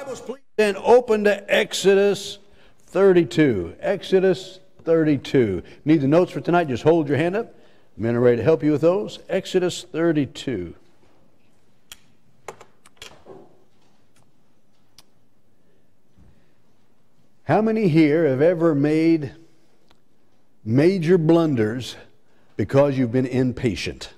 Bibles, please, and open to Exodus 32. Exodus 32. Need the notes for tonight? Just hold your hand up. Men are ready to help you with those. Exodus 32. How many here have ever made major blunders because you've been impatient?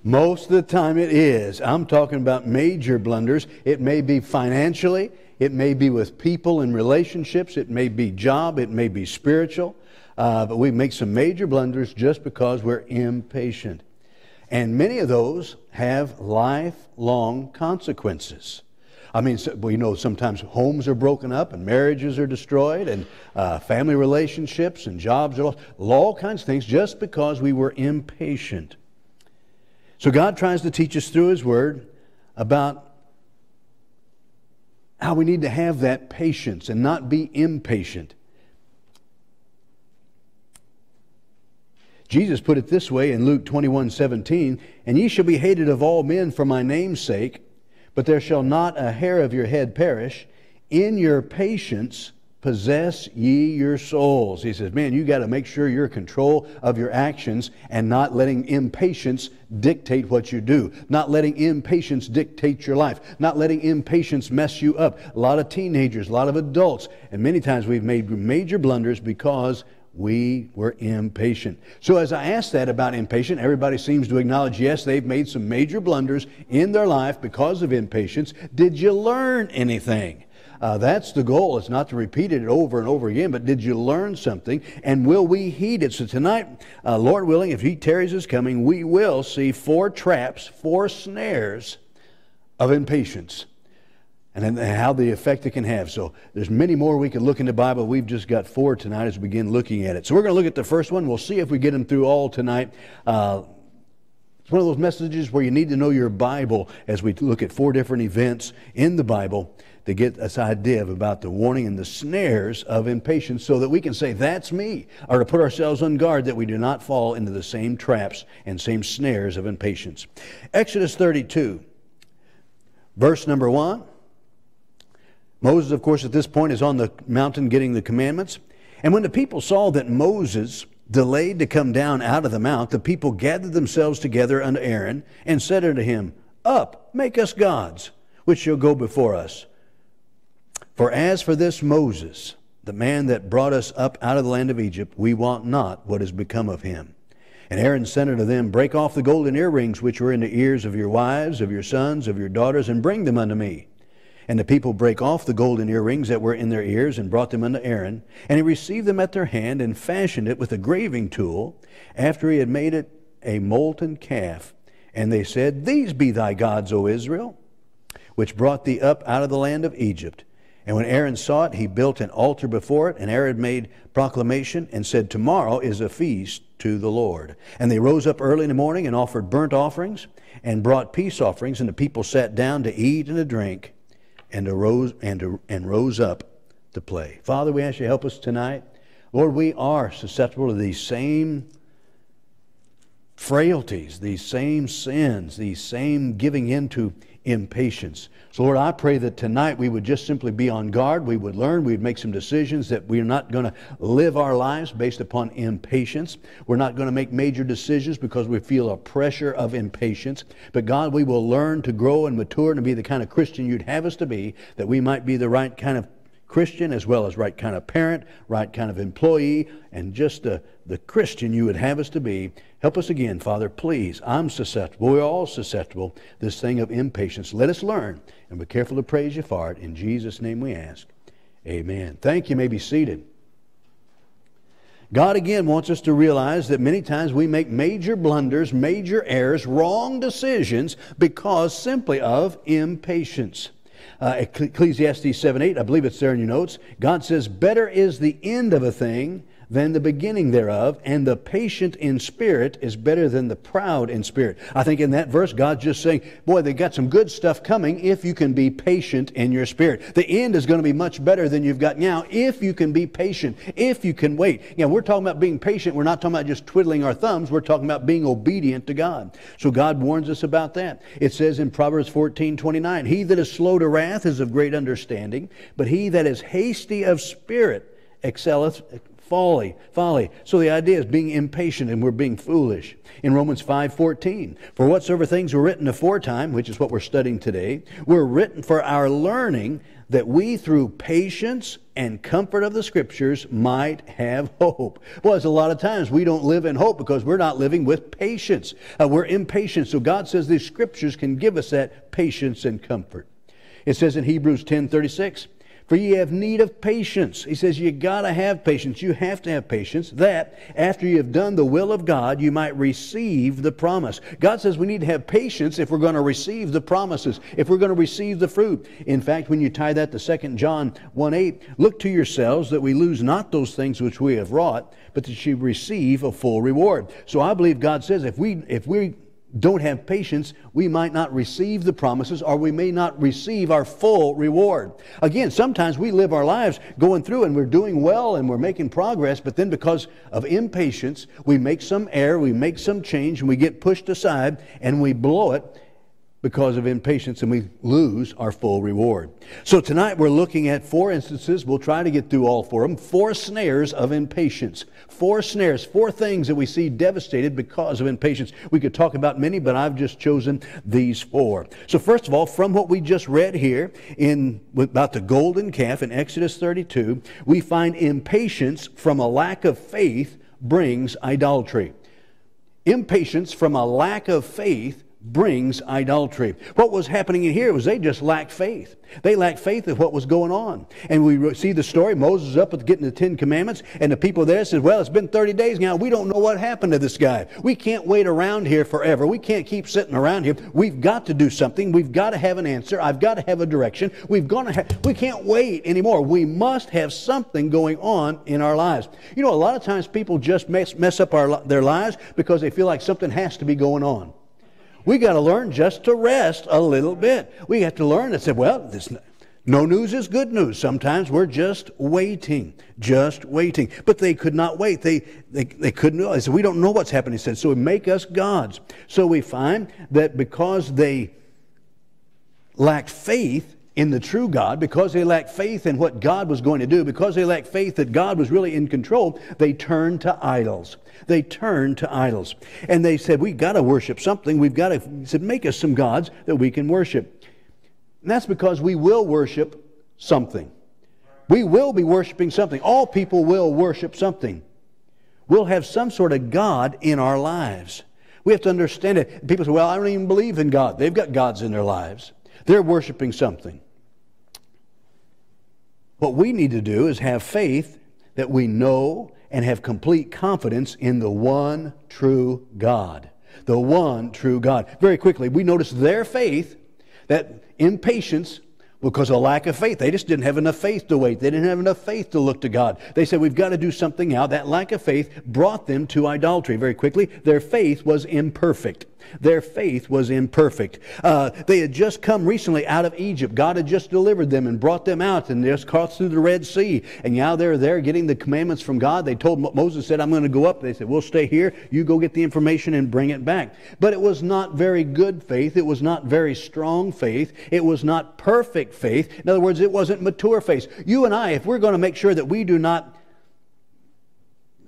Most of the time it is. I'm talking about major blunders. It may be financially. It may be with people and relationships. It may be job. It may be spiritual. But we make some major blunders just because we're impatient. And many of those have lifelong consequences. I mean, we know sometimes homes are broken up and marriages are destroyed and family relationships and jobs are lost. All kinds of things just because we were impatient. So God tries to teach us through His Word about how we need to have that patience and not be impatient. Jesus put it this way in Luke 21:17, "And ye shall be hated of all men for my name's sake, but there shall not a hair of your head perish. In your patience possess ye your souls." He says, man, you got to make sure you're in control of your actions and not letting impatience dictate what you do. Not letting impatience dictate your life. Not letting impatience mess you up. A lot of teenagers, a lot of adults, and many times we've made major blunders because we were impatient. So as I asked that about impatient, everybody seems to acknowledge, yes, they've made some major blunders in their life because of impatience. Did you learn anything? That's the goal. It's not to repeat it over and over again, but did you learn something? And will we heed it? So tonight, Lord willing, if He tarries His coming, we will see 4 traps, 4 snares of impatience. And how the effect it can have. So there's many more we can look in the Bible. We've just got 4 tonight as we begin looking at it. So we're going to look at the first one. We'll see if we get them through all tonight. It's one of those messages where you need to know your Bible as we look at 4 different events in the Bible to get this idea about the warning and the snares of impatience so that we can say, that's me, or to put ourselves on guard that we do not fall into the same traps and same snares of impatience. Exodus 32, verse number 1. Moses, of course, at this point is on the mountain getting the commandments. And when the people saw that Moses delayed to come down out of the mount, the people gathered themselves together unto Aaron and said unto him, Up, make us gods, which shall go before us. For as for this Moses, the man that brought us up out of the land of Egypt, we wot not what is become of him. And Aaron said unto them, Break off the golden earrings which were in the ears of your wives, of your sons, of your daughters, and bring them unto me. And the people brake off the golden earrings that were in their ears and brought them unto Aaron. And he received them at their hand and fashioned it with a graving tool after he had made it a molten calf. And they said, These be thy gods, O Israel, which brought thee up out of the land of Egypt. And when Aaron saw it, he built an altar before it. And Aaron made proclamation and said, Tomorrow is a feast to the Lord. And they rose up early in the morning and offered burnt offerings and brought peace offerings. And the people sat down to eat and to drink. And rose up to play. Father, we ask you to help us tonight. Lord, we are susceptible to these same frailties, these same sins, these same giving into impatience. So Lord, I pray that tonight we would just simply be on guard. We would learn. We would make some decisions that we're not going to live our lives based upon impatience. We're not going to make major decisions because we feel a pressure of impatience. But God, we will learn to grow and mature and to be the kind of Christian you'd have us to be, that we might be the right kind of Christian as well as right kind of parent, right kind of employee, and just the Christian you would have us to be. Help us again, Father, please. I'm susceptible. We're all susceptible. This thing of impatience. Let us learn and be careful to praise you for it. In Jesus' name we ask. Amen. Thank you. You may be seated. God again wants us to realize that many times we make major blunders, major errors, wrong decisions because simply of impatience. Ecclesiastes 7:8, I believe it's there in your notes. God says, Better is the end of a thing than the beginning thereof, and the patient in spirit is better than the proud in spirit. I think in that verse, God's just saying, boy, they got some good stuff coming if you can be patient in your spirit. The end is going to be much better than you've got now if you can be patient, if you can wait. Yeah, we're talking about being patient. We're not talking about just twiddling our thumbs. We're talking about being obedient to God. So God warns us about that. It says in Proverbs 14:29, he that is slow to wrath is of great understanding, but he that is hasty of spirit excelleth folly. So the idea is being impatient, and we're being foolish. In Romans 5:14, for whatsoever things were written aforetime, which is what we're studying today, were written for our learning, that we through patience and comfort of the Scriptures might have hope. Well, there's a lot of times we don't live in hope because we're not living with patience. We're impatient. So God says these Scriptures can give us that patience and comfort. It says in Hebrews 10:36, for ye have need of patience. He says you got to have patience. You have to have patience, that after you have done the will of God, you might receive the promise. God says we need to have patience if we're going to receive the promises, if we're going to receive the fruit. In fact, when you tie that to 2 John 1:8, look to yourselves that we lose not those things which we have wrought, but that you receive a full reward. So I believe God says if we don't have patience, we might not receive the promises, or we may not receive our full reward. Again, sometimes we live our lives going through and we're doing well and we're making progress, but then because of impatience, we make some error, we make some change, and we get pushed aside and we blow it because of impatience, and we lose our full reward. So tonight we're looking at 4 instances. We'll try to get through all 4 of them. 4 snares of impatience. 4 snares, 4 things that we see devastated because of impatience. We could talk about many, but I've just chosen these 4. So first of all, from what we just read here about the golden calf in Exodus 32, we find impatience from a lack of faith brings idolatry. Impatience from a lack of faith brings idolatry. What was happening in here was they just lacked faith. They lacked faith of what was going on. And we see the story. Moses is up at getting the 10 Commandments, and the people there said, well, it's been 30 days now. We don't know what happened to this guy. We can't wait around here forever. We can't keep sitting around here. We've got to do something. We've got to have an answer. I've got to have a direction. We can't wait anymore. We must have something going on in our lives. You know, a lot of times people just mess up their lives because they feel like something has to be going on. We got to learn just to rest a little bit. We have to learn to say, well, no news is good news. Sometimes we're just waiting. But they could not wait. They couldn't know. They said, we don't know what's happening. He said, so we make us gods. So we find that because they lacked faith in the true God, because they lacked faith in what God was going to do, because they lacked faith that God was really in control, they turned to idols. And they said, we've got to worship something. He said, make us some gods that we can worship. And that's because we will worship something. We will be worshiping something. All people will worship something. We'll have some sort of God in our lives. We have to understand it. People say, well, I don't even believe in God. They've got gods in their lives. They're worshiping something. What we need to do is have faith that we know and have complete confidence in the one true God. The one true God. Very quickly, we notice their faith, that impatience, because of lack of faith. They just didn't have enough faith to wait. They didn't have enough faith to look to God. They said, we've got to do something now. That lack of faith brought them to idolatry. Very quickly, their faith was imperfect. They had just come recently out of Egypt. God had just delivered them and brought them out and just crossed through the Red Sea. And now they're there getting the commandments from God. They told Moses, said, I'm going to go up. They said, we'll stay here. You go get the information and bring it back. But it was not very good faith. It was not very strong faith. It was not perfect faith. In other words, it wasn't mature faith. You and I, if we're going to make sure that we do not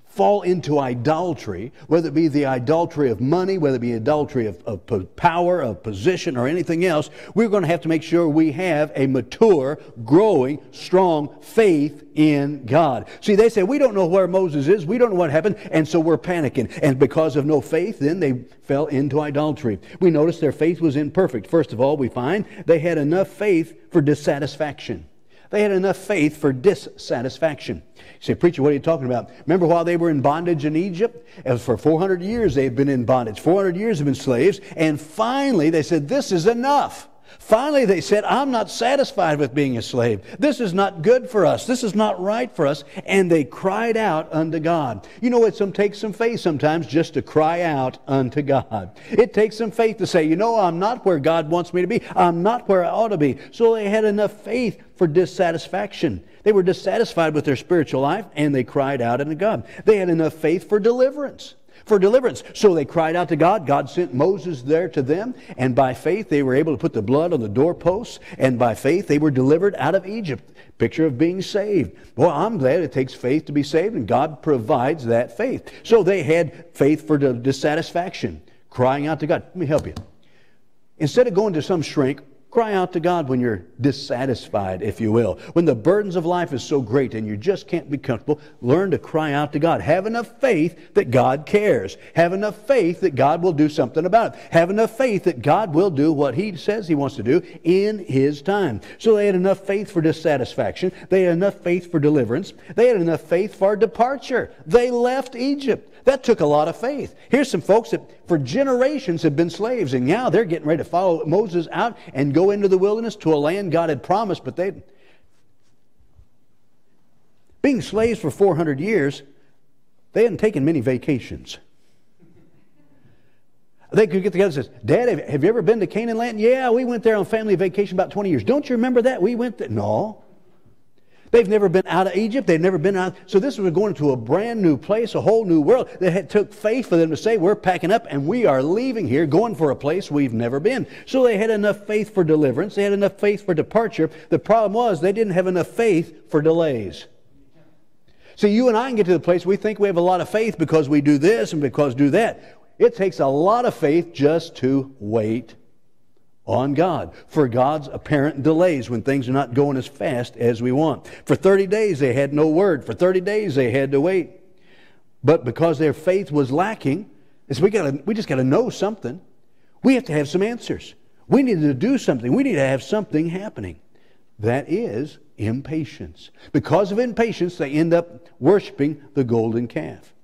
fall into idolatry, whether it be the idolatry of money, whether it be idolatry of power, of position, or anything else, we're going to have to make sure we have a mature, growing, strong faith in God. See, they say, we don't know where Moses is, we don't know what happened, and so we're panicking. And because of no faith, then they fell into idolatry. We notice their faith was imperfect. First of all, we find they had enough faith for dissatisfaction. They had enough faith for dissatisfaction. You say, preacher, what are you talking about? Remember while they were in bondage in Egypt? For 400 years they've been in bondage. 400 years they've been slaves. And finally they said, this is enough. Finally, they said, I'm not satisfied with being a slave. This is not good for us. This is not right for us. And they cried out unto God. You know, it takes some faith sometimes just to cry out unto God. It takes some faith to say, you know, I'm not where God wants me to be. I'm not where I ought to be. So they had enough faith for dissatisfaction. They were dissatisfied with their spiritual life, and they cried out unto God. They had enough faith for deliverance. So they cried out to God. God sent Moses there to them, and by faith they were able to put the blood on the doorposts, and by faith they were delivered out of Egypt. Picture of being saved. Well, I'm glad it takes faith to be saved, and God provides that faith. So they had faith for dissatisfaction, crying out to God. Let me help you. Instead of going to some shrink, cry out to God when you're dissatisfied, if you will. When the burdens of life is so great and you just can't be comfortable, learn to cry out to God. Have enough faith that God cares. Have enough faith that God will do something about it. Have enough faith that God will do what He says He wants to do in His time. So they had enough faith for dissatisfaction. They had enough faith for deliverance. They had enough faith for departure. They left Egypt. That took a lot of faith. Here's some folks that for generations have been slaves, and now they're getting ready to follow Moses out and go into the wilderness to a land God had promised, but being slaves for 400 years, they hadn't taken many vacations. They could get together and say, Dad, have you ever been to Canaan land? Yeah, we went there on family vacation about 20 years. Don't you remember that? We went there. No. They've never been out of Egypt. They've never been out. So this was going to a brand new place, a whole new world. It took faith for them to say, we're packing up and we are leaving here, going for a place we've never been. So they had enough faith for deliverance. They had enough faith for departure. The problem was they didn't have enough faith for delays. See, you and I can get to the place we think we have a lot of faith because we do this and because do that. It takes a lot of faith just to wait on God, for God's apparent delays when things are not going as fast as we want. For 30 days they had no word. For 30 days they had to wait. But because their faith was lacking, we just got to know something. We have to have some answers. We need to do something. We need to have something happening. That is impatience. Because of impatience, they end up worshiping the golden calf.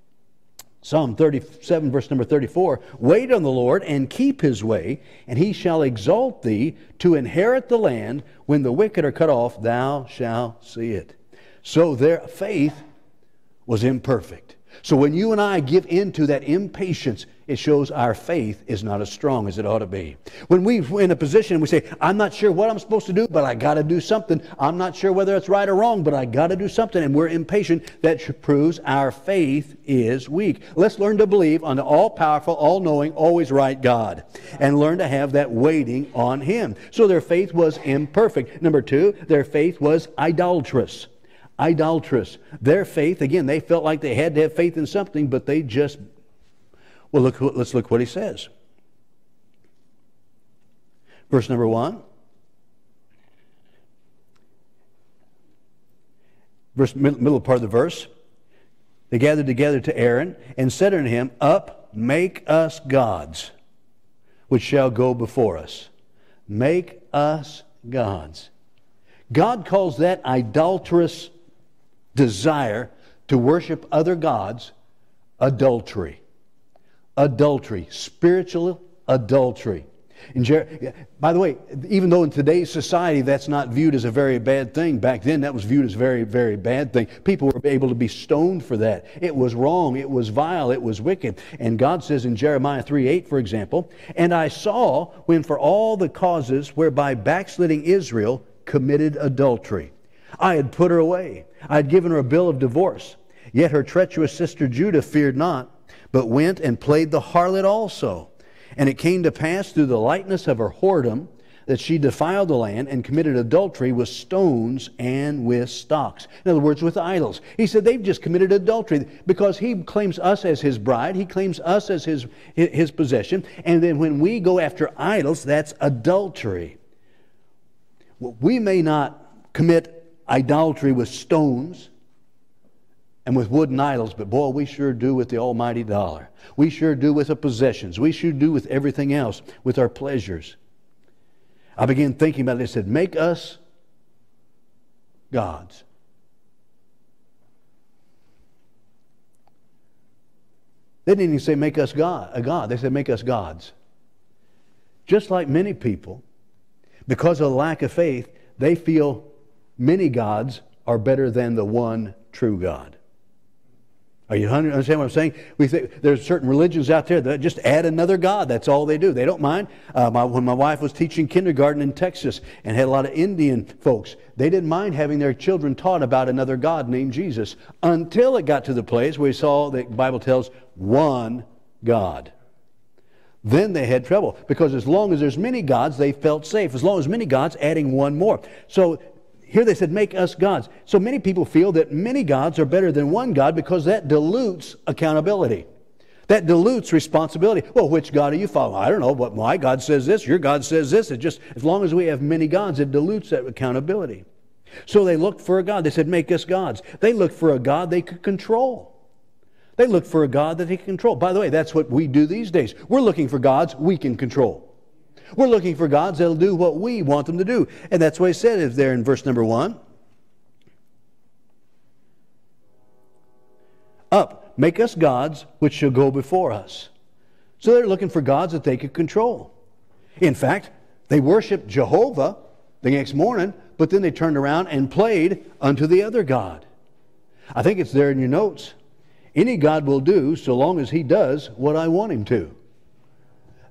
Psalm 37, verse number 34, wait on the Lord and keep His way, and He shall exalt thee to inherit the land. When the wicked are cut off, thou shalt see it. So their faith was imperfect. So when you and I give in to that impatience, it shows our faith is not as strong as it ought to be. When we're in a position and we say, I'm not sure what I'm supposed to do, but I got to do something. I'm not sure whether it's right or wrong, but I got to do something. And we're impatient. That proves our faith is weak. Let's learn to believe on the all-powerful, all-knowing, always right God. And learn to have that waiting on Him. So their faith was imperfect. Number two, their faith was idolatrous. Idolatrous. Their faith, again, they felt like they had to have faith in something, but they just... Well, let's look what he says. Verse number 1. Middle part of the verse. They gathered together to Aaron and said unto him, Up, make us gods, which shall go before us. Make us gods. God calls that idolatrous desire to worship other gods adultery. Adultery, spiritual adultery. By the way, even though in today's society that's not viewed as a very bad thing, back then that was viewed as a very, very bad thing. People were able to be stoned for that. It was wrong, it was vile, it was wicked. And God says in Jeremiah 3:8, for example, And I saw when for all the causes whereby backsliding Israel committed adultery, I had put her away. I had given her a bill of divorce. Yet her treacherous sister Judah feared not, but went and played the harlot also. And it came to pass through the lightness of her whoredom that she defiled the land and committed adultery with stones and with stocks. In other words, with idols. He said they've just committed adultery because He claims us as His bride. He claims us as His possession. And then when we go after idols, that's adultery. We may not commit idolatry with stones and with wooden idols, but boy, we sure do with the almighty dollar. We sure do with the possessions. We sure do with everything else, with our pleasures. I began thinking about it. I said, make us gods. They didn't even say make us a God. They said make us gods. Just like many people Because of the lack of faith, they feel many gods are better than the one true God. Are you understand what I'm saying? We think there's certain religions out there that just add another God. That's all they do. They don't mind. When my wife was teaching kindergarten in Texas and had a lot of Indian folks, they didn't mind having their children taught about another God named Jesus until it got to the place where we saw the Bible tells one God. Then they had trouble, because as long as there's many gods, they felt safe. As long as many gods, adding one more. So here they said, make us gods. So many people feel that many gods are better than one God because that dilutes accountability. That dilutes responsibility. Well, which God are you following? I don't know, but my God says this, your God says this. It just, as long as we have many gods, it dilutes that accountability. So they looked for a God. They said, make us gods. They looked for a God they could control. They looked for a God that they could control. By the way, that's what we do these days. We're looking for gods we can control. We're looking for gods that'll do what we want them to do. And that's what he said is there in verse number 1. Up, make us gods which shall go before us. So they're looking for gods that they could control. In fact, they worshiped Jehovah the next morning, but then they turned around and played unto the other God. I think it's there in your notes. Any God will do so long as he does what I want him to.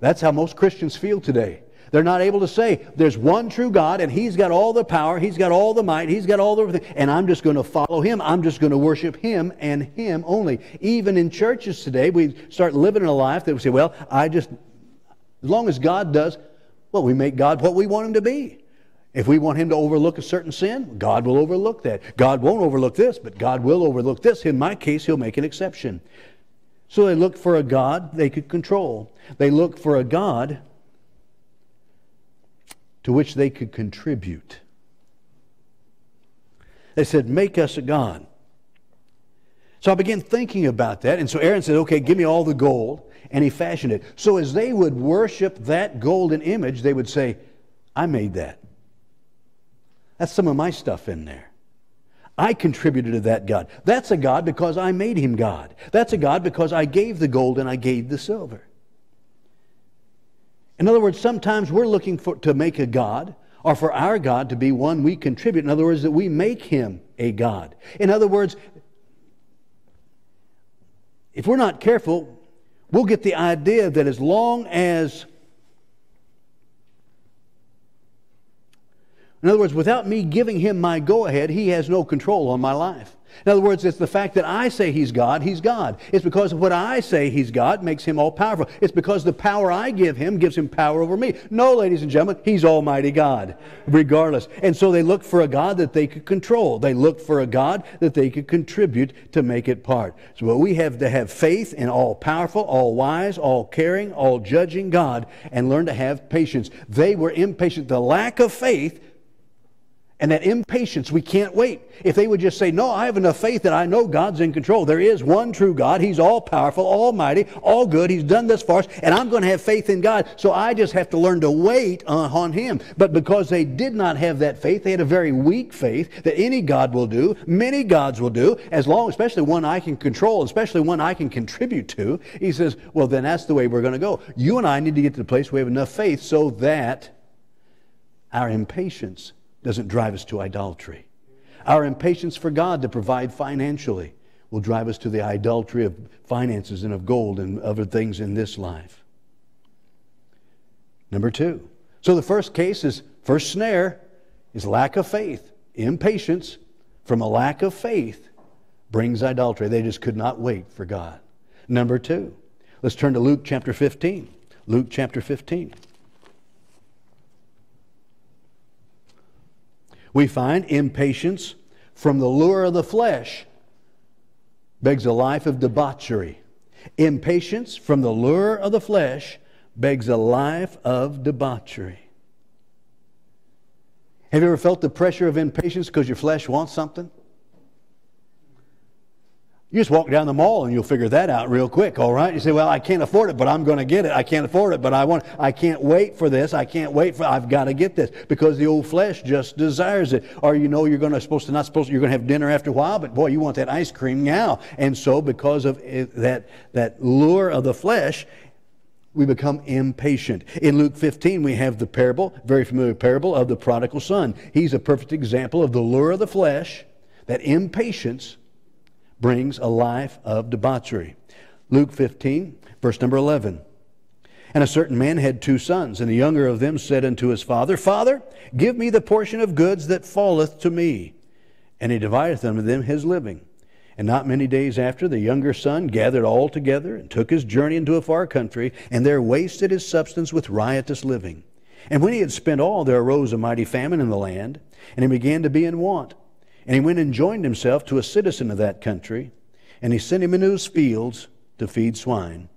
That's how most Christians feel today. They're not able to say, there's one true God, and he's got all the power, he's got all the might, he's got all the everything, and I'm just going to follow him. I'm just going to worship him and him only. Even in churches today, we start living a life that we say, well, as long as God does, well, we make God what we want him to be. If we want him to overlook a certain sin, God will overlook that. God won't overlook this, but God will overlook this. In my case, he'll make an exception. So they looked for a God they could control. They looked for a God to which they could contribute. They said, make us a God. So I began thinking about that. And so Aaron said, okay, give me all the gold. And he fashioned it. So as they would worship that golden image, they would say, I made that. That's some of my stuff in there. I contributed to that God. That's a God because I made him God. That's a God because I gave the gold and I gave the silver. In other words, sometimes we're looking to make a God, or for our God to be one we contribute. In other words, that we make him a God. In other words, if we're not careful, we'll get the idea that as long as, in other words, without me giving him my go-ahead, he has no control on my life. In other words, it's the fact that I say he's God, he's God. It's because of what I say he's God makes him all-powerful. It's because the power I give him gives him power over me. No, ladies and gentlemen, he's Almighty God, regardless. And so they looked for a God that they could control. They looked for a God that they could contribute to make it part. So we have to have faith in all-powerful, all-wise, all-caring, all-judging God, and learn to have patience. They were impatient. The lack of faith and that impatience, we can't wait. If they would just say, no, I have enough faith that I know God's in control. There is one true God. He's all-powerful, almighty, all good. He's done this for us, and I'm going to have faith in God. So I just have to learn to wait on him. But because they did not have that faith, they had a very weak faith that any God will do, many gods will do, as long, especially one I can control, especially one I can contribute to. He says, well, then that's the way we're going to go. You and I need to get to the place where we have enough faith so that our impatience doesn't drive us to idolatry. Our impatience for God to provide financially will drive us to the idolatry of finances and of gold and other things in this life. Number 2. So the first case is, first snare is lack of faith. Impatience from a lack of faith brings idolatry. They just could not wait for God. Number 2. Let's turn to Luke chapter 15. Luke chapter 15. We find impatience from the lure of the flesh begs a life of debauchery. Impatience from the lure of the flesh begs a life of debauchery. Have you ever felt the pressure of impatience because your flesh wants something? You just walk down the mall and you'll figure that out real quick, all right? You say, well, I can't afford it, but I'm going to get it. I can't afford it, but I can't wait for this. I've got to get this because the old flesh just desires it. Or you know you're going to you're going to have dinner after a while, but boy, you want that ice cream now. And so because of that lure of the flesh, We become impatient. In Luke 15, we have the parable, very familiar parable of the prodigal son. He's a perfect example of the lure of the flesh, that impatience brings a life of debauchery. Luke 15, verse number 11. And a certain man had 2 sons, and the younger of them said unto his father, Father, give me the portion of goods that falleth to me. And he divideth unto them his living. And not many days after, the younger son gathered all together, and took his journey into a far country, and there wasted his substance with riotous living. And when he had spent all, there arose a mighty famine in the land, and he began to be in want. And he went and joined himself to a citizen of that country, and he sent him into his fields to feed swine.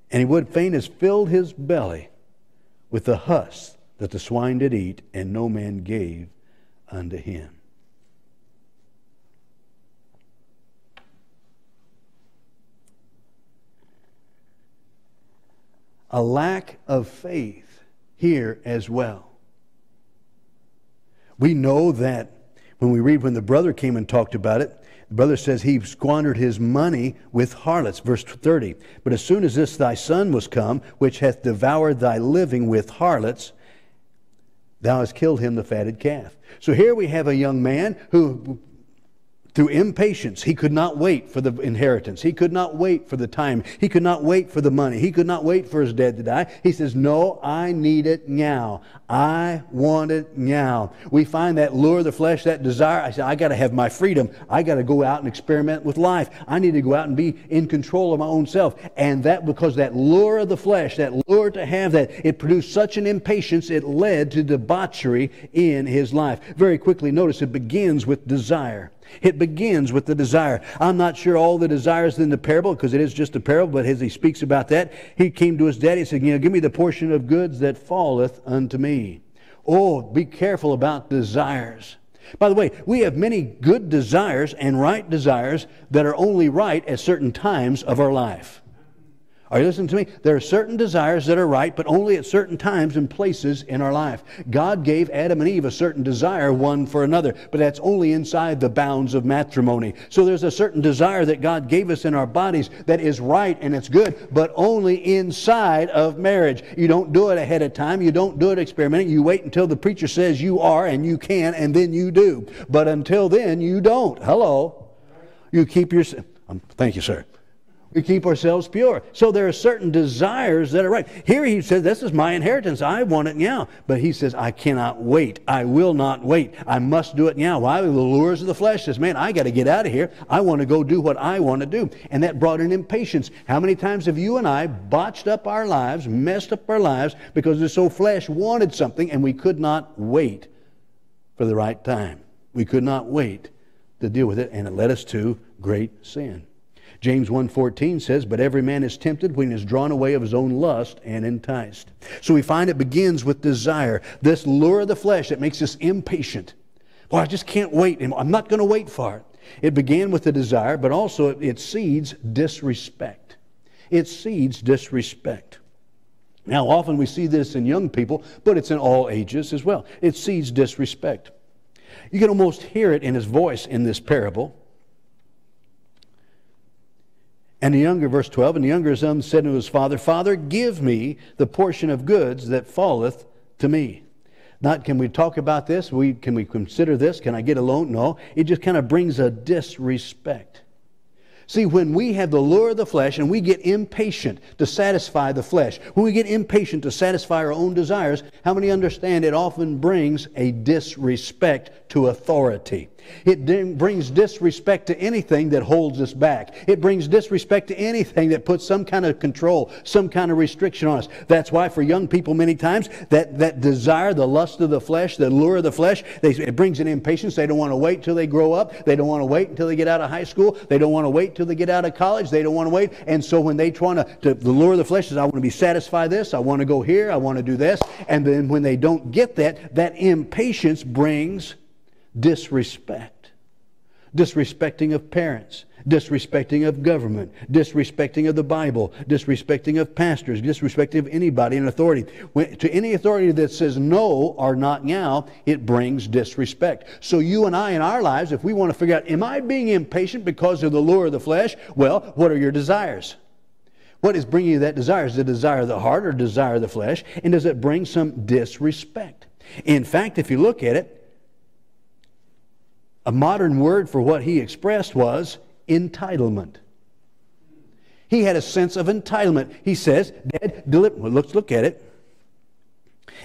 And he would fain have filled his belly with the husk that the swine did eat, and no man gave unto him. A lack of faith here as well. We know that when we read when the brother came and talked about it, the brother says he squandered his money with harlots. Verse 30. But as soon as this thy son was come, which hath devoured thy living with harlots, thou hast killed him the fatted calf. So here we have a young man who, through impatience, he could not wait for the inheritance. He could not wait for the time. He could not wait for the money. He could not wait for his dad to die. He says, no, I need it now. I want it now. We find that lure of the flesh, that desire. I say, I got to have my freedom. I got to go out and experiment with life. I need to go out and be in control of my own self. And that because that lure of the flesh, that lure to have that, it produced such an impatience, it led to debauchery in his life. Very quickly, notice it begins with desire. It begins with the desire. I'm not sure all the desires in the parable, because it is just a parable, but as he speaks about that, he came to his daddy and said, give me the portion of goods that falleth unto me. Oh, be careful about desires. By the way, we have many good desires and right desires that are only right at certain times of our life. Are you listening to me? There are certain desires that are right, but only at certain times and places in our life. God gave Adam and Eve a certain desire one for another, but that's only inside the bounds of matrimony. So there's a certain desire that God gave us in our bodies that is right and it's good, but only inside of marriage. You don't do it ahead of time. You don't do it experimenting. You wait until the preacher says you are and you can, and then you do. But until then, you don't. Hello? You keep your... Thank you, sir. We keep ourselves pure. So there are certain desires that are right. Here he says, this is my inheritance. I want it now. But he says, I cannot wait. I will not wait. I must do it now. Why? The lures of the flesh says, man, I got to get out of here. I want to go do what I want to do. And that brought in impatience. How many times have you and I botched up our lives, messed up our lives, because the so flesh wanted something and we could not wait for the right time. We could not wait to deal with it, and it led us to great sin. James 1:14 says, but every man is tempted when he is drawn away of his own lust and enticed. So we find it begins with desire. This lure of the flesh that makes us impatient. Well, I just can't wait. I'm not going to wait for it. It began with the desire, but also it seeds disrespect. It seeds disrespect. Now, often we see this in young people, but it's in all ages as well. It seeds disrespect. You can almost hear it in his voice in this parable. And the younger, verse 12, and the younger son said to his father, Father, give me the portion of goods that falleth to me. Not, can we talk about this? Can we consider this? Can I get a loan? No. It just kind of brings a disrespect. See, when we have the lure of the flesh and we get impatient to satisfy the flesh, when we get impatient to satisfy our own desires, how many understand it often brings a disrespect to authority? It brings disrespect to anything that holds us back. It brings disrespect to anything that puts some kind of control, some kind of restriction on us. That's why for young people many times, that desire, the lust of the flesh, the lure of the flesh, it brings an impatience. They don't want to wait till they grow up. They don't want to wait until they get out of high school. They don't want to wait till they get out of college. They don't want to wait. And so when they try to the lure of the flesh is, I want to be satisfied this. I want to go here. I want to do this. And then when they don't get that impatience brings disrespect. Disrespecting of parents, disrespecting of government, disrespecting of the Bible, disrespecting of pastors, disrespecting of anybody in authority. To any authority that says no or not now, it brings disrespect. So you and I in our lives, if we want to figure out, am I being impatient because of the lure of the flesh? Well, what are your desires? What is bringing you that desire? Is it a desire of the heart or desire of the flesh? And does it bring some disrespect? In fact, if you look at it, a modern word for what he expressed was entitlement. He had a sense of entitlement. He says, Dad, let's look at it.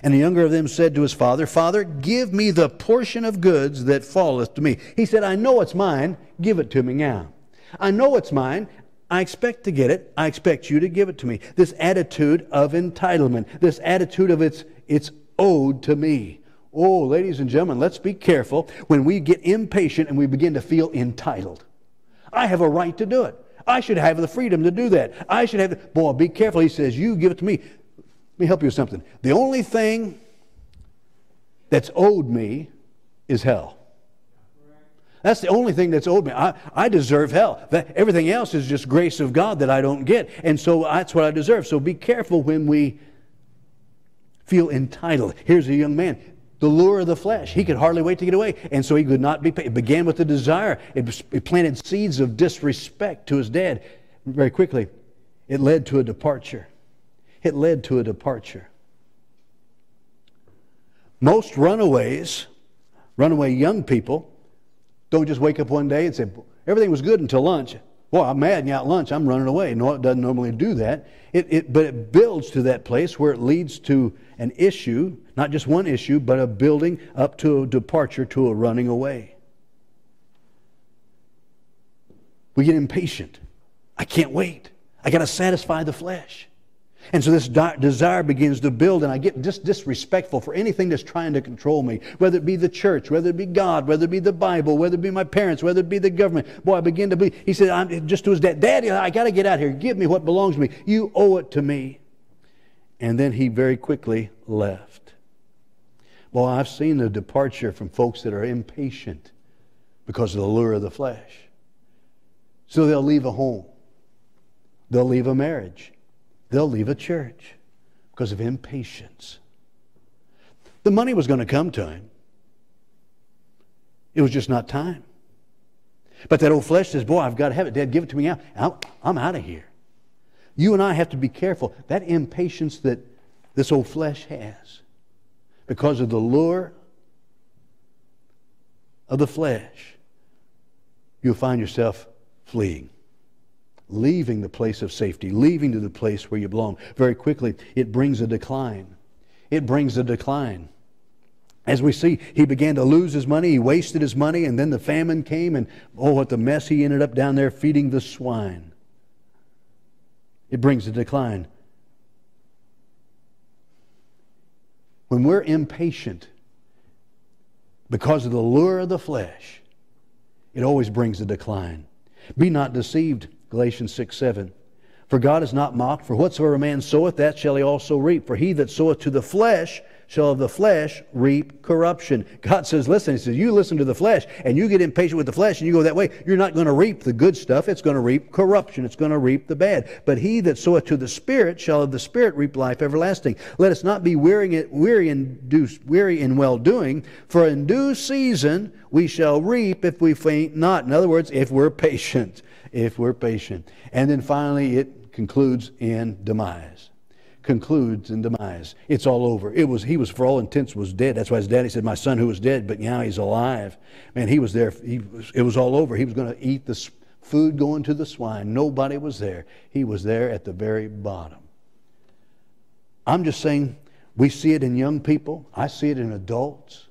And the younger of them said to his father, Father, give me the portion of goods that falleth to me. He said, I know it's mine. Give it to me now. I know it's mine. I expect to get it. I expect you to give it to me. This attitude of entitlement. This attitude of it's owed to me. Oh, ladies and gentlemen, let's be careful when we get impatient and we begin to feel entitled. I have a right to do it. I should have the freedom to do that. I should have... Boy, be careful. He says, you give it to me. Let me help you with something. The only thing that's owed me is hell. That's the only thing that's owed me. I deserve hell. Everything else is just grace of God that I don't get. And so that's what I deserve. So be careful when we feel entitled. Here's a young man. The lure of the flesh. He could hardly wait to get away. And so he could not be paid. It began with a desire. It planted seeds of disrespect to his dad. Very quickly, it led to a departure. It led to a departure. Most runaway young people don't just wake up one day and say, everything was good until lunch. Boy, I'm mad and out lunch, I'm running away. No, it doesn't normally do that. But it builds to that place where it leads to an issue, not just one issue, but a building up to a departure, to a running away. We get impatient. I can't wait. I got to satisfy the flesh. And so this desire begins to build, and I get just disrespectful for anything that's trying to control me, whether it be the church, whether it be God, whether it be the Bible, whether it be my parents, whether it be the government. Boy, I begin to be, he said, I'm just to his dad, Daddy, I got to get out here. Give me what belongs to me. You owe it to me. And then he very quickly left. Well, I've seen the departure from folks that are impatient because of the lure of the flesh. So they'll leave a home. They'll leave a marriage. They'll leave a church because of impatience. The money was going to come to him. It was just not time. But that old flesh says, boy, I've got to have it. Dad, give it to me now. I'm out of here. You and I have to be careful. That impatience that this old flesh has, because of the lure of the flesh, you'll find yourself fleeing. Leaving the place of safety, leaving to the place where you belong. Very quickly, it brings a decline. It brings a decline. As we see, he began to lose his money. He wasted his money, and then the famine came, and oh, what the mess he ended up down there feeding the swine. It brings a decline. When we're impatient because of the lure of the flesh, it always brings a decline. Be not deceived, Galatians 6:7. For God is not mocked, for whatsoever a man soweth, that shall he also reap. For he that soweth to the flesh shall of the flesh reap corruption. God says, listen, he says, you listen to the flesh, and you get impatient with the flesh, and you go that way, you're not going to reap the good stuff. It's going to reap corruption. It's going to reap the bad. But he that soweth to the Spirit shall of the Spirit reap life everlasting. Let us not be weary in well-doing, for in due season we shall reap if we faint not. In other words, if we're patient. If we're patient. And then finally it concludes in demise. Concludes in demise. It's all over. He was for all intents was dead. That's why his daddy said, my son who was dead, but now he's alive. Man, he was there. It was all over. He was going to eat the food going to the swine. Nobody was there. He was there at the very bottom. I'm just saying, we see it in young people. I see it in adults.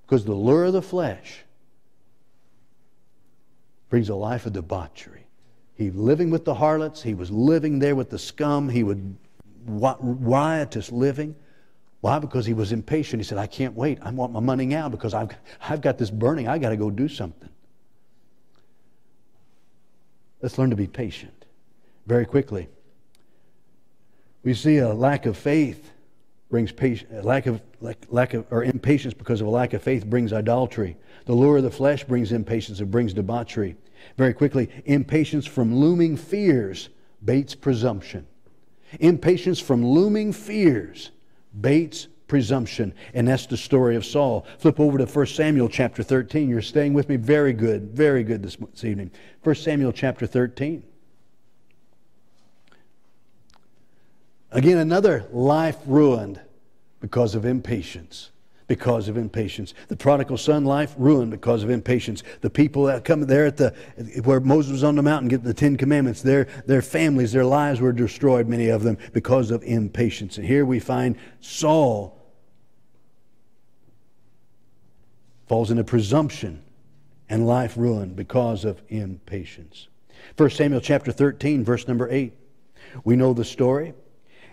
Because the lure of the flesh brings a life of debauchery. He was living with the harlots. He was living there with the scum. He would riotous living. Why? Because he was impatient. He said, I can't wait. I want my money now because I've got this burning. I got to go do something. Let's learn to be patient. Very quickly. We see a lack of faith brings patience. Or impatience because of a lack of faith brings idolatry. The lure of the flesh brings impatience. It brings debauchery. Very quickly, impatience from looming fears baits presumption. Impatience from looming fears baits presumption. And that's the story of Saul. Flip over to 1 Samuel chapter 13. You're staying with me. Very good this evening. 1 Samuel chapter 13. Again, another life ruined because of impatience. Because of impatience. The prodigal son life ruined because of impatience. The people that come there where Moses was on the mountain getting the 10 Commandments, their families, their lives were destroyed, many of them, because of impatience. And here we find Saul falls into presumption and life ruined because of impatience. 1 Samuel chapter 13, verse number 8. We know the story.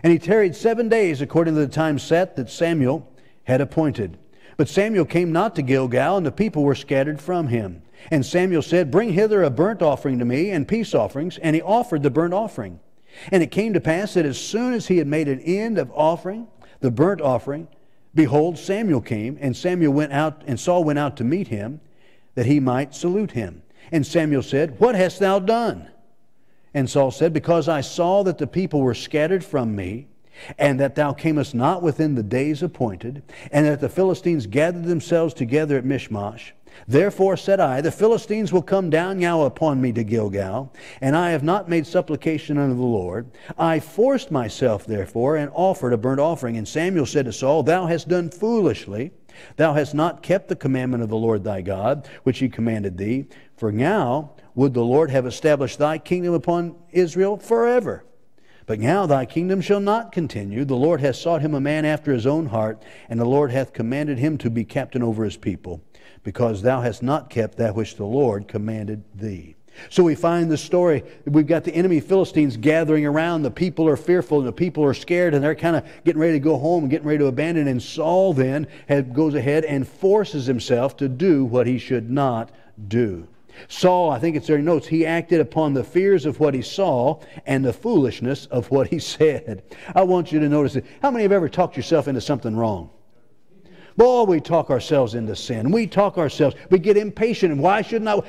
And he tarried 7 days according to the time set that Samuel had appointed. But Samuel came not to Gilgal, and the people were scattered from him. And Samuel said, Bring hither a burnt offering to me, and peace offerings. And he offered the burnt offering. And it came to pass that as soon as he had made an end of offering the burnt offering, behold, Samuel came, and Saul went out to meet him, that he might salute him. And Samuel said, What hast thou done? And Saul said, Because I saw that the people were scattered from me, and that thou camest not within the days appointed, and that the Philistines gathered themselves together at Michmash. Therefore said I, The Philistines will come down now upon me to Gilgal, and I have not made supplication unto the Lord. I forced myself therefore, and offered a burnt offering. And Samuel said to Saul, Thou hast done foolishly. Thou hast not kept the commandment of the Lord thy God, which he commanded thee. For now would the Lord have established thy kingdom upon Israel forever. But now thy kingdom shall not continue. The Lord hath sought him a man after his own heart, and the Lord hath commanded him to be captain over his people, because thou hast not kept that which the Lord commanded thee. So we find the story. We've got the enemy Philistines gathering around. The people are fearful and the people are scared, and they're kind of getting ready to go home and getting ready to abandon. And Saul then goes ahead and forces himself to do what he should not do. Saul, I think it's there in notes, he acted upon the fears of what he saw and the foolishness of what he said. I want you to notice it. How many have ever talked yourself into something wrong? Boy, we talk ourselves into sin. We talk ourselves. We get impatient. And why shouldn't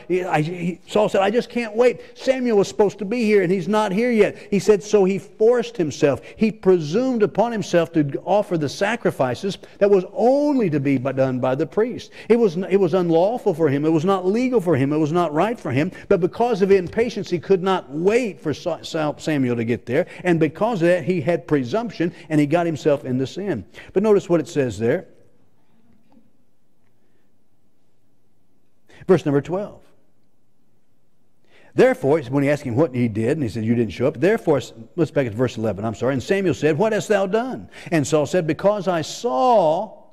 Saul said, I just can't wait. Samuel was supposed to be here and he's not here yet. He said, so he forced himself. He presumed upon himself to offer the sacrifices that was only to be done by the priest. It was unlawful for him. It was not legal for him. It was not right for him. But because of impatience, he could not wait for Samuel to get there. And because of that, he had presumption and he got himself into sin. But notice what it says there. Verse number 12. Therefore, when he asked him what he did, and he said, you didn't show up. Therefore, let's back to verse 11, I'm sorry. And Samuel said, what hast thou done? And Saul said, because I saw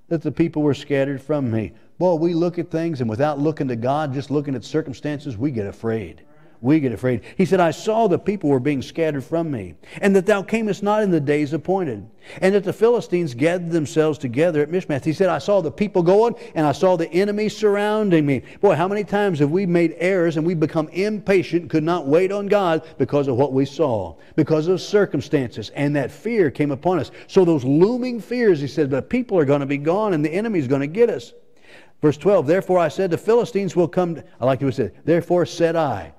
that the people were scattered from me. Boy, we look at things, and without looking to God, just looking at circumstances, we get afraid. We get afraid. He said, I saw the people were being scattered from me, and that thou camest not in the days appointed, and that the Philistines gathered themselves together at Michmash. He said, I saw the people going, and I saw the enemy surrounding me. Boy, how many times have we made errors and we become impatient, could not wait on God because of what we saw, because of circumstances, and that fear came upon us. So those looming fears, he said, the people are going to be gone, and the enemy's going to get us. Verse 12, therefore I said, the Philistines will come. I like what he said, therefore said I.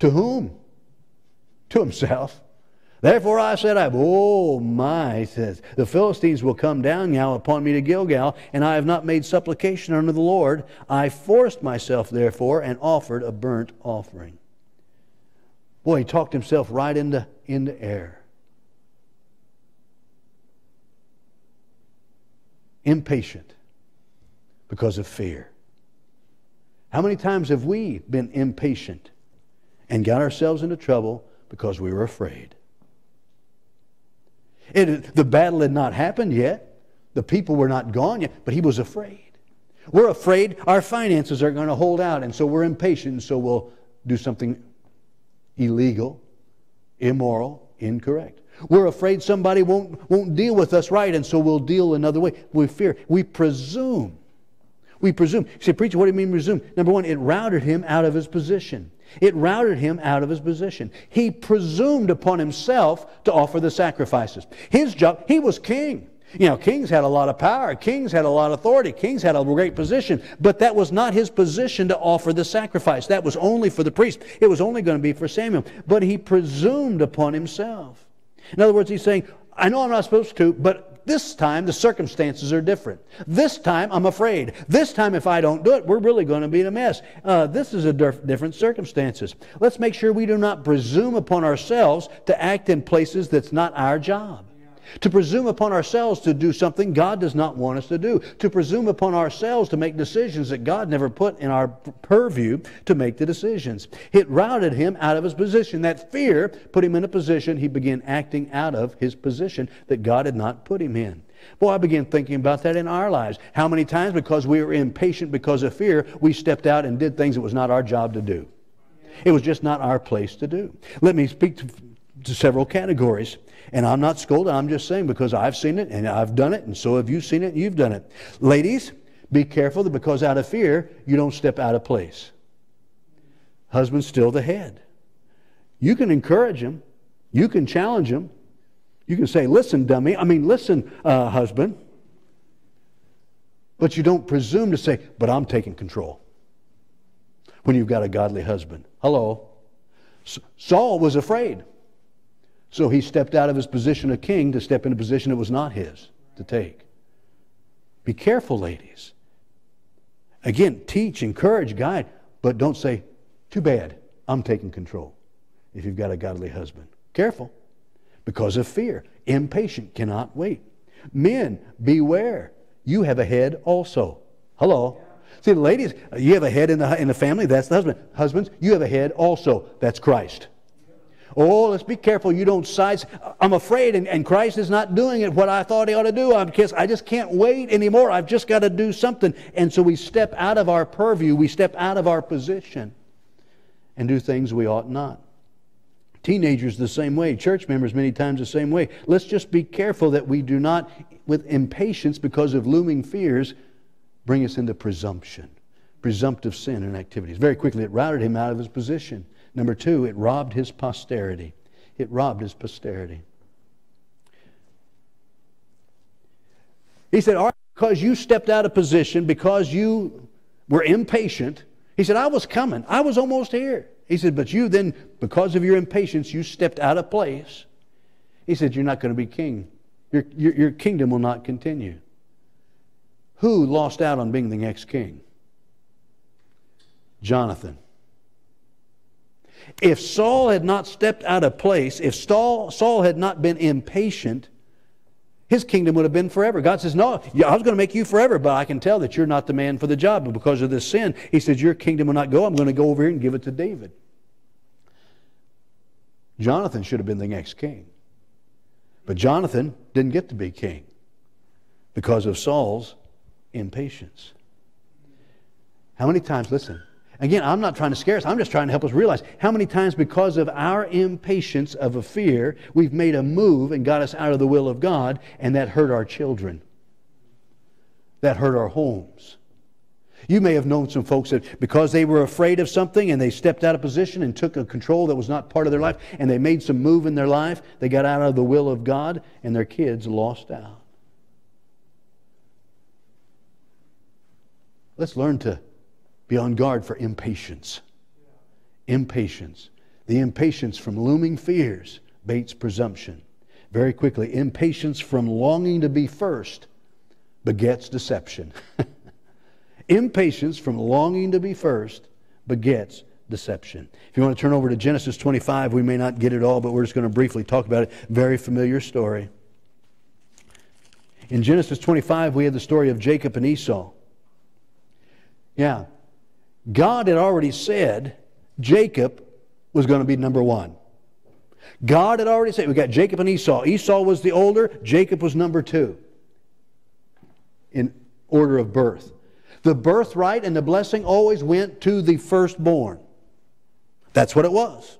To whom? To himself. Therefore I said, oh my, he says, the Philistines will come down now upon me to Gilgal, and I have not made supplication unto the Lord. I forced myself, therefore, and offered a burnt offering. Boy, he talked himself right into air. Impatient because of fear. How many times have we been impatient and got ourselves into trouble because we were afraid? The battle had not happened yet. The people were not gone yet, but he was afraid. We're afraid our finances are going to hold out, and so we're impatient, and so we'll do something illegal, immoral, incorrect. We're afraid somebody won't deal with us right, and so we'll deal another way. We fear. We presume. We presume. You say, preacher, what do you mean presume? Number one, it routed him out of his position. It routed him out of his position. He presumed upon himself to offer the sacrifices. His job, he was king. You know, kings had a lot of power. Kings had a lot of authority. Kings had a great position. But that was not his position to offer the sacrifice. That was only for the priest. It was only going to be for Samuel. But he presumed upon himself. In other words, he's saying, I know I'm not supposed to, but But this time, the circumstances are different. This time, I'm afraid. This time, if I don't do it, we're really going to be in a mess. This is a different circumstances. Let's make sure we do not presume upon ourselves to act in places that's not our job. To presume upon ourselves to do something God does not want us to do. To presume upon ourselves to make decisions that God never put in our purview to make the decisions. It routed him out of his position. That fear put him in a position he began acting out of his position that God had not put him in. Boy, I began thinking about that in our lives. How many times, because we were impatient because of fear, we stepped out and did things that was not our job to do. It was just not our place to do. Let me speak to several categories. And I'm not scolding, I'm just saying because I've seen it and I've done it, and so have you seen it and you've done it. Ladies, be careful that because out of fear, you don't step out of place. Husband's still the head. You can encourage him. You can challenge him. You can say, listen, dummy. Listen, husband. But you don't presume to say, but I'm taking control. When you've got a godly husband. Hello. Saul was afraid. So he stepped out of his position of king to step in a position that was not his to take. Be careful, ladies. Again, teach, encourage, guide, but don't say, too bad, I'm taking control. If you've got a godly husband. Careful. Because of fear. Impatient, cannot wait. Men, beware. You have a head also. Hello. See, ladies, you have a head in the family, that's the husband. Husbands, you have a head also, that's Christ. Oh, let's be careful you don't side. I'm afraid, and Christ is not doing it what I thought He ought to do. I just can't wait anymore. I've just got to do something. And so we step out of our purview. We step out of our position and do things we ought not. Teenagers the same way. Church members many times the same way. Let's just be careful that we do not, with impatience because of looming fears, bring us into presumption. Presumptive sin and activities. Very quickly, it routed him out of his position. Number two, it robbed his posterity. It robbed his posterity. He said, all right, because you stepped out of position, because you were impatient. He said, I was coming. I was almost here. He said, but you then, because of your impatience, you stepped out of place. He said, you're not going to be king. Your kingdom will not continue. Who lost out on being the next king? Jonathan. If Saul had not stepped out of place, if Saul had not been impatient, his kingdom would have been forever. God says, no, I was going to make you forever, but I can tell that you're not the man for the job. But because of this sin, He says, your kingdom will not go. I'm going to go over here and give it to David. Jonathan should have been the next king. But Jonathan didn't get to be king because of Saul's impatience. How many times, listen, again, I'm not trying to scare us. I'm just trying to help us realize how many times because of our impatience of a fear, we've made a move and got us out of the will of God, and that hurt our children. That hurt our homes. You may have known some folks that because they were afraid of something and they stepped out of position and took a control that was not part of their life, and they made some move in their life, they got out of the will of God, and their kids lost out. Let's learn to be on guard for impatience. Impatience. The impatience from looming fears baits presumption. Very quickly, impatience from longing to be first begets deception. Impatience from longing to be first begets deception. If you want to turn over to Genesis 25, we may not get it all, but we're just going to briefly talk about it. Very familiar story. In Genesis 25, we have the story of Jacob and Esau. Yeah. God had already said Jacob was going to be number one. God had already said, we got Jacob and Esau. Esau was the older, Jacob was number two in order of birth. The birthright and the blessing always went to the firstborn. That's what it was.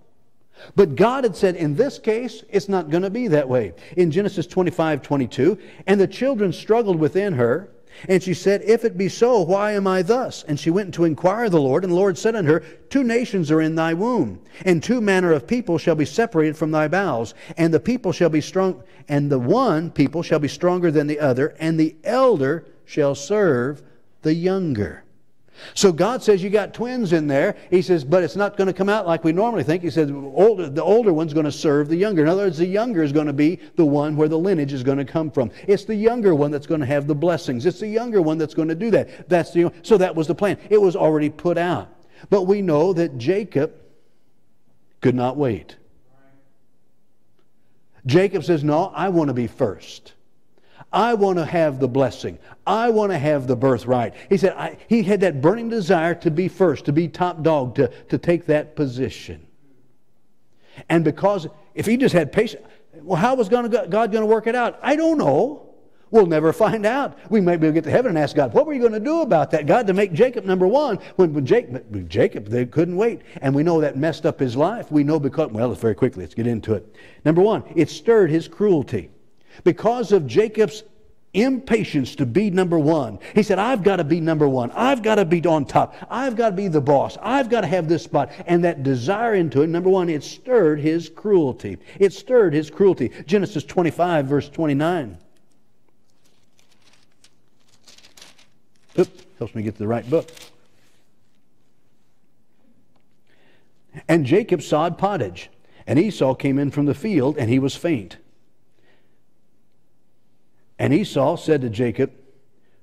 But God had said, in this case, it's not going to be that way. In Genesis 25:22, and the children struggled within her, and she said, if it be so, why am I thus? And she went to inquire of the Lord, and the Lord said unto her, 2 nations are in thy womb, and 2 manner of people shall be separated from thy bowels, and the people shall be strong, and the one people shall be stronger than the other, and the elder shall serve the younger. So God says you got twins in there. He says, but it's not going to come out like we normally think. He says the older one's going to serve the younger. In other words, the younger is going to be the one where the lineage is going to come from. It's the younger one that's going to have the blessings. It's the younger one that's going to do that. So that was the plan. It was already put out. But we know that Jacob could not wait. Jacob says, no, I want to be first. I want to have the blessing. I want to have the birthright. He said he had that burning desire to be first, to be top dog, to take that position. And because if he just had patience, well, how was God going to work it out? I don't know. We'll never find out. We may be able to get to heaven and ask God, what were you going to do about that, God, to make Jacob number one? When Jacob, they couldn't wait. And we know that messed up his life. We know because, well, very quickly, let's get into it. Number one, it stirred his cruelty. Because of Jacob's impatience to be number one, he said, I've got to be number one. I've got to be on top. I've got to be the boss. I've got to have this spot. And that desire into it, number one, it stirred his cruelty. It stirred his cruelty. Genesis 25, verse 29. Oops, helps me get to the right book. And Jacob sawed pottage, and Esau came in from the field, and he was faint. And Esau said to Jacob,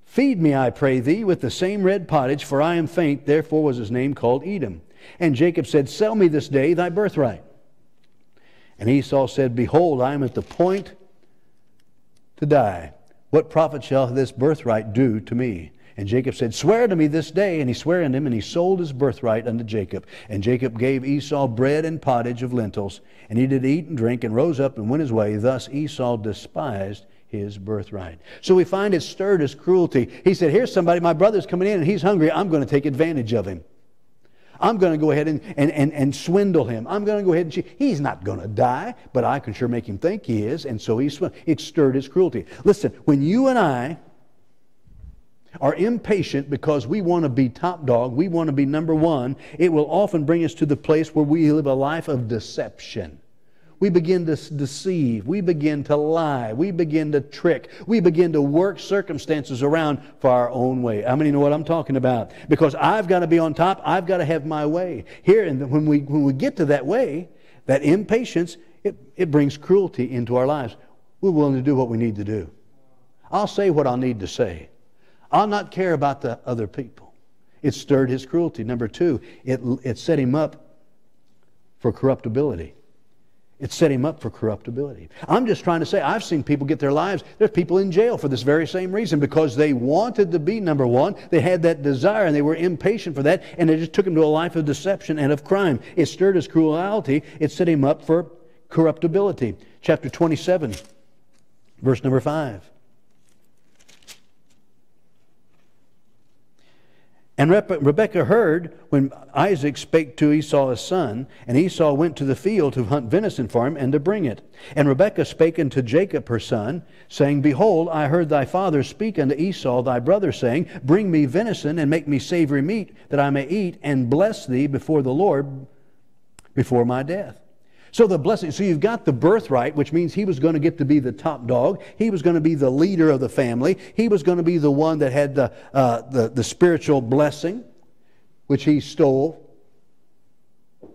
feed me, I pray thee, with the same red pottage, for I am faint. Therefore was his name called Edom. And Jacob said, sell me this day thy birthright. And Esau said, behold, I am at the point to die. What profit shall this birthright do to me? And Jacob said, swear to me this day. And he sware unto him, and he sold his birthright unto Jacob. And Jacob gave Esau bread and pottage of lentils. And he did eat and drink, and rose up and went his way. Thus Esau despised his birthright. So we find it stirred his cruelty. He said, here's somebody, my brother's coming in and he's hungry. I'm going to take advantage of him. I'm going to go ahead and swindle him. I'm going to go ahead and cheat. He's not going to die, but I can sure make him think he is. And so it stirred his cruelty. Listen, when you and I are impatient because we want to be top dog, we want to be number one, it will often bring us to the place where we live a life of deception. We begin to deceive. We begin to lie. We begin to trick. We begin to work circumstances around for our own way. How many know what I'm talking about? Because I've got to be on top. I've got to have my way. Here, and when we get to that way, that impatience, it brings cruelty into our lives. We're willing to do what we need to do. I'll say what I'll need to say. I'll not care about the other people. It stirred his cruelty. Number two, it set him up for corruptibility. It set him up for corruptibility. I'm just trying to say, I've seen people get their lives. There's people in jail for this very same reason, because they wanted to be number one. They had that desire and they were impatient for that, and it just took him to a life of deception and of crime. It stirred his cruelty. It set him up for corruptibility. Chapter 27, verse number 5. And Rebekah heard when Isaac spake to Esau his son, and Esau went to the field to hunt venison for him and to bring it. And Rebekah spake unto Jacob her son, saying, behold, I heard thy father speak unto Esau thy brother, saying, bring me venison and make me savory meat, that I may eat and bless thee before the Lord before my death. So the blessing, so you've got the birthright, which means he was going to get to be the top dog. He was going to be the leader of the family. He was going to be the one that had the spiritual blessing, which he stole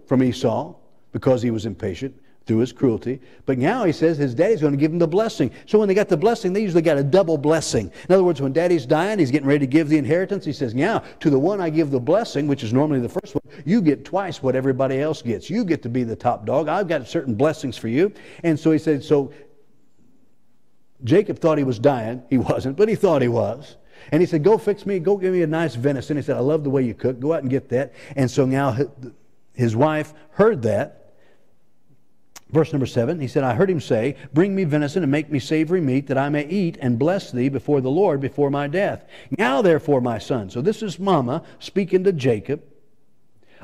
from Esau because he was impatient through his cruelty. But now he says his daddy's going to give him the blessing. So when they got the blessing, they usually got a double blessing. In other words, when daddy's dying, he's getting ready to give the inheritance. He says, now, to the one I give the blessing, which is normally the first one, you get twice what everybody else gets. You get to be the top dog. I've got certain blessings for you. And so he said, so Jacob thought he was dying. He wasn't, but he thought he was. And he said, go give me a nice venison. He said, I love the way you cook. Go out and get that. And so now his wife heard that. Verse number 7, he said, I heard him say, bring me venison and make me savory meat, that I may eat and bless thee before the Lord before my death. Now therefore, my son, so this is Mama speaking to Jacob,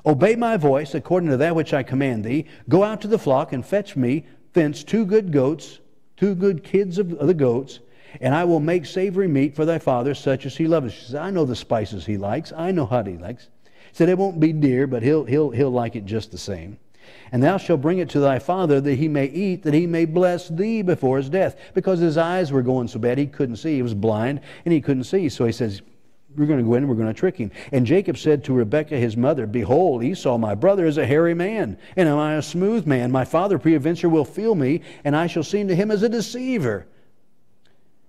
obey my voice according to that which I command thee. Go out to the flock and fetch me thence 2 good goats, 2 good kids of the goats, and I will make savory meat for thy father, such as he loves. She said, I know the spices he likes. I know how he likes. He said, it won't be dear, but he'll like it just the same. And thou shalt bring it to thy father, that he may eat, that he may bless thee before his death. Because his eyes were going so bad he couldn't see. He was blind and he couldn't see. So he says, We're going to go in and we're going to trick him. And Jacob said to Rebekah his mother, Behold, Esau my brother is a hairy man, and am I a smooth man? My father peradventure will feel me, and I shall seem to him as a deceiver.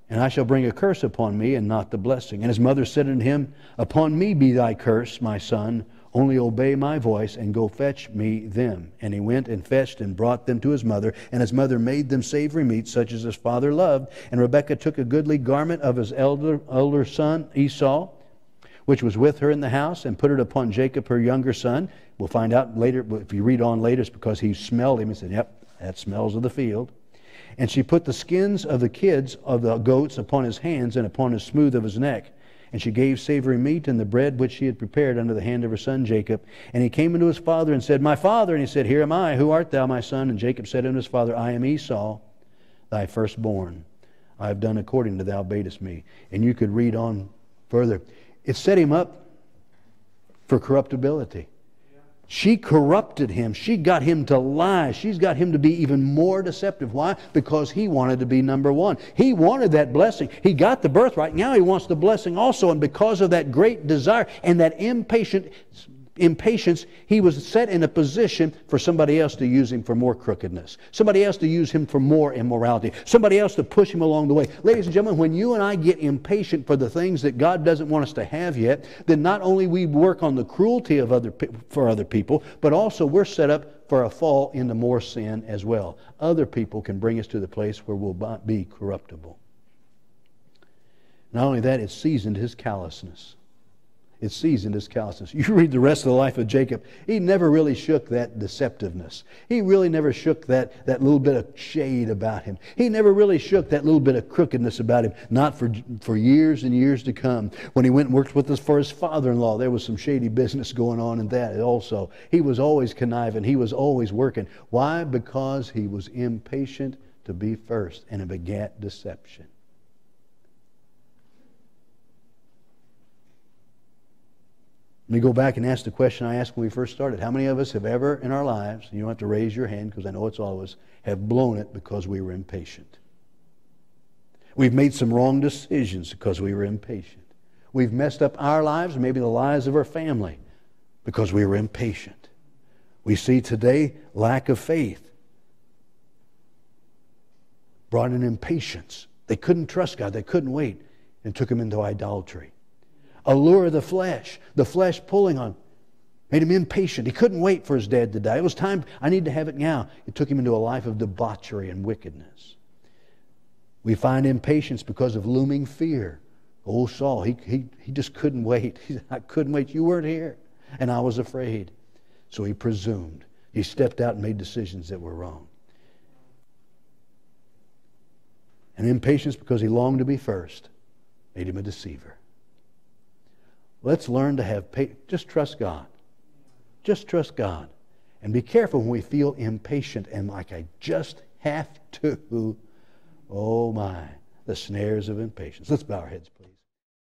And I shall bring a curse upon me, and not the blessing. And his mother said unto him, Upon me be thy curse, my son. Only obey my voice, and go fetch me them. And he went and fetched and brought them to his mother. And his mother made them savory meat, such as his father loved. And Rebekah took a goodly garment of his elder son Esau, which was with her in the house, and put it upon Jacob her younger son. We'll find out later, if you read on later, it's because he smelled him and said, Yep, that smells of the field. And she put the skins of the kids of the goats upon his hands and upon his smooth of his neck. And she gave savory meat and the bread which she had prepared under the hand of her son Jacob. And he came unto his father and said, My father. And he said, Here am I. Who art thou, my son? And Jacob said unto his father, I am Esau, thy firstborn. I have done according to thou badest me. And you could read on further. It set him up for corruptibility. She corrupted him. She got him to lie. She's got him to be even more deceptive. Why? Because he wanted to be number one. He wanted that blessing. He got the birthright. Now he wants the blessing also. And because of that great desire and that impatience, he was set in a position for somebody else to use him for more crookedness. Somebody else to use him for more immorality. Somebody else to push him along the way. Ladies and gentlemen, when you and I get impatient for the things that God doesn't want us to have yet, then not only we work on the cruelty of for other people, but also we're set up for a fall into more sin as well. Other people can bring us to the place where we'll be corruptible. Not only that, it seasoned his callousness. It seasoned his callousness. You read the rest of the life of Jacob. He never really shook that deceptiveness. He really never shook that little bit of shade about him. He never really shook that little bit of crookedness about him. Not for years and years to come. When he went and worked with us for his father-in-law, there was some shady business going on in that also. He was always conniving. He was always working. Why? Because he was impatient to be first, and it begat deception. Let me go back and ask the question I asked when we first started. How many of us have ever in our lives, and you don't have to raise your hand because I know it's all of us, have blown it because we were impatient? We've made some wrong decisions because we were impatient. We've messed up our lives, maybe the lives of our family, because we were impatient. We see today lack of faith brought in impatience. They couldn't trust God. They couldn't wait, and took them into idolatry. Allure of the flesh pulling on, made him impatient. He couldn't wait for his dad to die. It was time, I need to have it now. It took him into a life of debauchery and wickedness. We find impatience because of looming fear. Old Saul, he just couldn't wait. He said, I couldn't wait. You weren't here. And I was afraid. So he presumed. He stepped out and made decisions that were wrong. And impatience because he longed to be first made him a deceiver. Let's learn to have patience. Just trust God. Just trust God. And be careful when we feel impatient and like I just have to. Oh my, the snares of impatience. Let's bow our heads, please.